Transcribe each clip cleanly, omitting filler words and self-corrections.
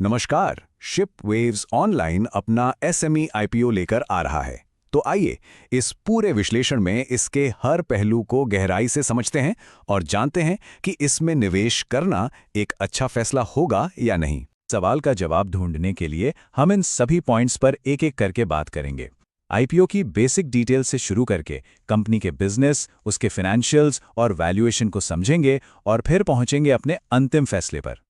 नमस्कार। Ship waves online अपना SME IPO लेकर आ रहा है। तो आइए इस पूरे विश्लेषण में इसके हर पहलू को गहराई से समझते हैं और जानते हैं कि इसमें निवेश करना एक अच्छा फैसला होगा या नहीं। सवाल का जवाब ढूंढने के लिए हम इन सभी पॉइंट्स पर एक-एक करके बात करेंगे। आईपीओ की बेसिक डिटेल से शुरू करके कंपनी के बिजनेस, उसके फाइनेंशियल्स और वैल्यूएशन को समझेंगे और फिर पहुंचेंगे अपने अंतिम फैसले पर।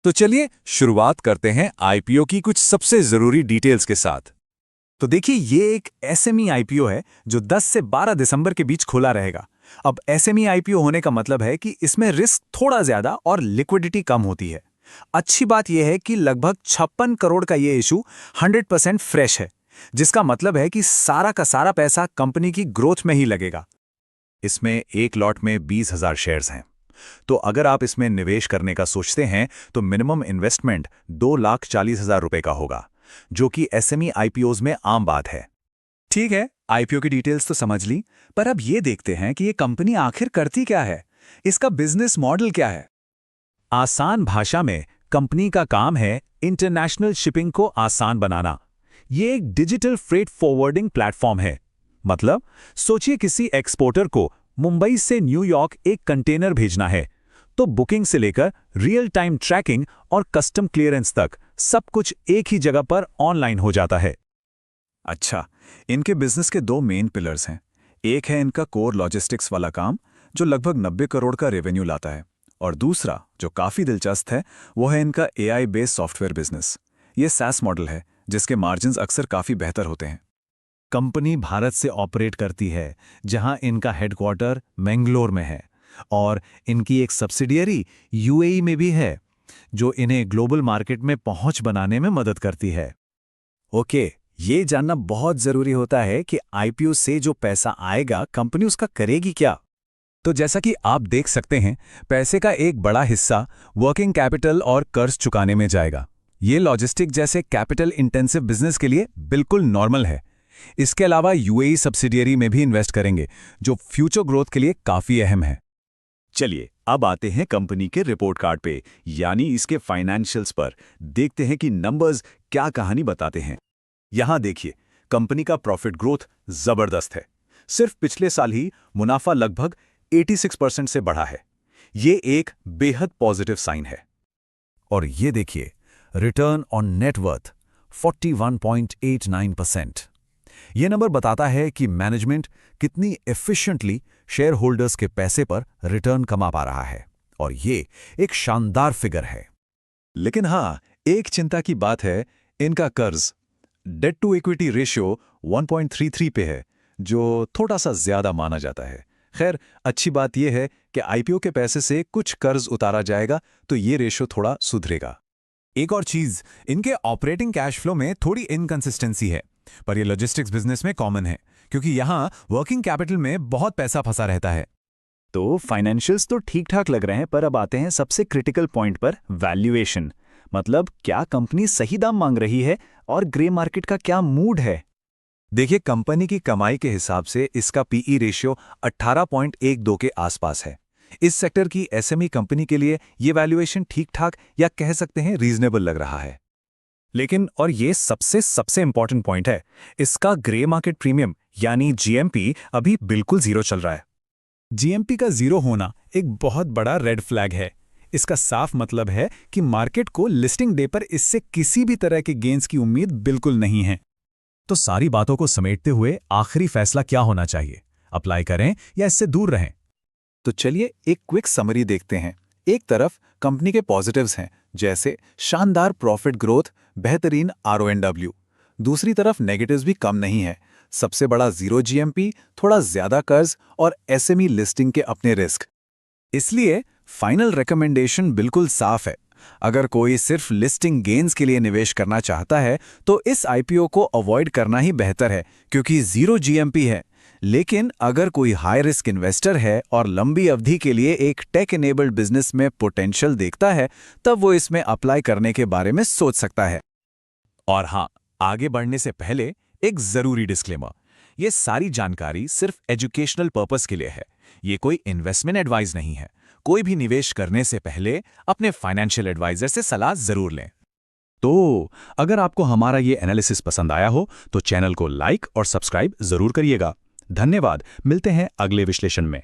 तो चलिए शुरुआत करते हैं आईपीओ की कुछ सबसे जरूरी डिटेल्स के साथ। तो देखिए, ये एक एसएमई आईपीओ है जो 10 से 12 दिसंबर के बीच खुला रहेगा। अब एसएमई आईपीओ होने का मतलब है कि इसमें रिस्क थोड़ा ज्यादा और लिक्विडिटी कम होती है। अच्छी बात यह है कि लगभग 56 करोड़ का ये इशू 100% फ्रेश है, जिसका मतलब है कि सारा का सारा पैसा कंपनी की ग्रोथ में ही लगेगा। इसमें एक लॉट में 20,000 शेयर्स हैं। तो अगर आप इसमें निवेश करने का सोचते हैं तो मिनिमम इन्वेस्टमेंट 2,40,000 रुपए का होगा, जो कि एसएमई आईपीओज में आम बात है। ठीक है, आईपीओ की डिटेल्स तो समझ ली, पर अब ये देखते हैं कि ये कंपनी आखिर करती क्या है, इसका बिजनेस मॉडल क्या है। आसान भाषा में कंपनी का काम है इंटरनेशनल शिपिंग को आसान बनाना। ये एक डिजिटल फ्रेट फॉरवर्डिंग प्लेटफॉर्म है। मतलब सोचिए, किसी एक्सपोर्टर को मुंबई से न्यूयॉर्क एक कंटेनर भेजना है, तो बुकिंग से लेकर रियल टाइम ट्रैकिंग और कस्टम क्लियरेंस तक सब कुछ एक ही जगह पर ऑनलाइन हो जाता है। अच्छा, इनके बिजनेस के दो मेन पिलर्स हैं। एक है इनका कोर लॉजिस्टिक्स वाला काम, जो लगभग 90 करोड़ का रेवेन्यू लाता है, और दूसरा जो काफी दिलचस्प है वो है इनका एआई बेस्ड सॉफ्टवेयर बिजनेस। ये SaaS मॉडल है जिसके मार्जिन्स अक्सर काफी बेहतर होते हैं। कंपनी भारत से ऑपरेट करती है, जहां इनका हेडक्वार्टर मैंगलोर में है, और इनकी एक सब्सिडियरी यूएई में भी है, जो इन्हें ग्लोबल मार्केट में पहुंच बनाने में मदद करती है। ओके, ये जानना बहुत जरूरी होता है कि आईपीओ से जो पैसा आएगा कंपनी उसका करेगी क्या। तो जैसा कि आप देख सकते हैं, पैसे का एक बड़ा हिस्सा वर्किंग कैपिटल और कर्ज चुकाने में जाएगा। ये लॉजिस्टिक जैसे कैपिटल इंटेंसिव बिजनेस के लिए बिल्कुल नॉर्मल है। इसके अलावा यूएई सब्सिडियरी में भी इन्वेस्ट करेंगे, जो फ्यूचर ग्रोथ के लिए काफी अहम है। चलिए अब आते हैं कंपनी के रिपोर्ट कार्ड पे, यानी इसके फाइनेंशियल्स पर। देखते हैं कि नंबर्स क्या कहानी बताते हैं। यहां देखिए, कंपनी का प्रॉफिट ग्रोथ जबरदस्त है। सिर्फ पिछले साल ही मुनाफा लगभग 86% से बढ़ा है। ये एक बेहद पॉजिटिव साइन है। और ये देखिए, रिटर्न ऑन नेटवर्थ 41.89%। यह नंबर बताता है कि मैनेजमेंट कितनी एफिशिएंटली शेयर होल्डर्स के पैसे पर रिटर्न कमा पा रहा है, और ये एक शानदार फिगर है। लेकिन हां, एक चिंता की बात है, इनका कर्ज डेट टू इक्विटी रेशियो 1.33 पे है, जो थोड़ा सा ज्यादा माना जाता है। खैर, अच्छी बात यह है कि आईपीओ के पैसे से कुछ कर्ज उतारा जाएगा, तो ये रेशियो थोड़ा सुधरेगा। एक और चीज, इनके ऑपरेटिंग कैश फ्लो में थोड़ी इनकंसिस्टेंसी है, पर यह लॉजिस्टिक्स बिजनेस में कॉमन है, क्योंकि यहां वर्किंग कैपिटल में बहुत पैसा फंसा रहता है। तो फाइनेंशियल्स तो ठीक ठाक लग रहे हैं, पर अब आते हैं सबसे क्रिटिकल पॉइंट पर, वैल्यूएशन। मतलब क्या कंपनी सही दाम मांग रही है और ग्रे मार्केट का क्या मूड है। देखिए, कंपनी की कमाई के हिसाब से इसका पीई रेशियो 18.12 के आसपास है। इस सेक्टर की एसएमई कंपनी के लिए ये वैल्यूएशन ठीक ठाक, या कह सकते हैं रीजनेबल लग रहा है। लेकिन और ये सबसे इंपॉर्टेंट पॉइंट है, इसका ग्रे मार्केट प्रीमियम यानी जीएमपी अभी बिल्कुल जीरो चल रहा है। जीएमपी का जीरो होना एक बहुत बड़ा रेड फ्लैग है। इसका साफ मतलब है कि मार्केट को लिस्टिंग डे पर इससे किसी भी तरह के गेन्स की उम्मीद बिल्कुल नहीं है। तो सारी बातों को समेटते हुए आखिरी फैसला क्या होना चाहिए, अप्लाई करें या इससे दूर रहें? तो चलिए एक क्विक समरी देखते हैं। एक तरफ कंपनी के पॉजिटिव्स हैं, जैसे शानदार प्रॉफिट ग्रोथ, बेहतरीन आरओएनडब्ल्यू। दूसरी तरफ नेगेटिव्स भी कम नहीं है। सबसे बड़ा जीरो जीएमपी, थोड़ा ज्यादा कर्ज और एसएमई लिस्टिंग के अपने रिस्क। इसलिए फाइनल रिकमेंडेशन बिल्कुल साफ है। अगर कोई सिर्फ लिस्टिंग गेन्स के लिए निवेश करना चाहता है तो इस आईपीओ को अवॉइड करना ही बेहतर है, क्योंकि जीरो जीएमपी है। लेकिन अगर कोई हाई रिस्क इन्वेस्टर है और लंबी अवधि के लिए एक टेक इनेबल्ड बिजनेस में पोटेंशियल देखता है, तब वो इसमें अप्लाई करने के बारे में सोच सकता है। और हाँ, आगे बढ़ने से पहले एक जरूरी डिस्क्लेमर, ये सारी जानकारी सिर्फ एजुकेशनल पर्पस के लिए है। ये कोई इन्वेस्टमेंट एडवाइस नहीं है। कोई भी निवेश करने से पहले अपने फाइनेंशियल एडवाइजर से सलाह जरूर लें। तो अगर आपको हमारा ये एनालिसिस पसंद आया हो तो चैनल को लाइक और सब्सक्राइब जरूर करिएगा। धन्यवाद, मिलते हैं अगले विश्लेषण में।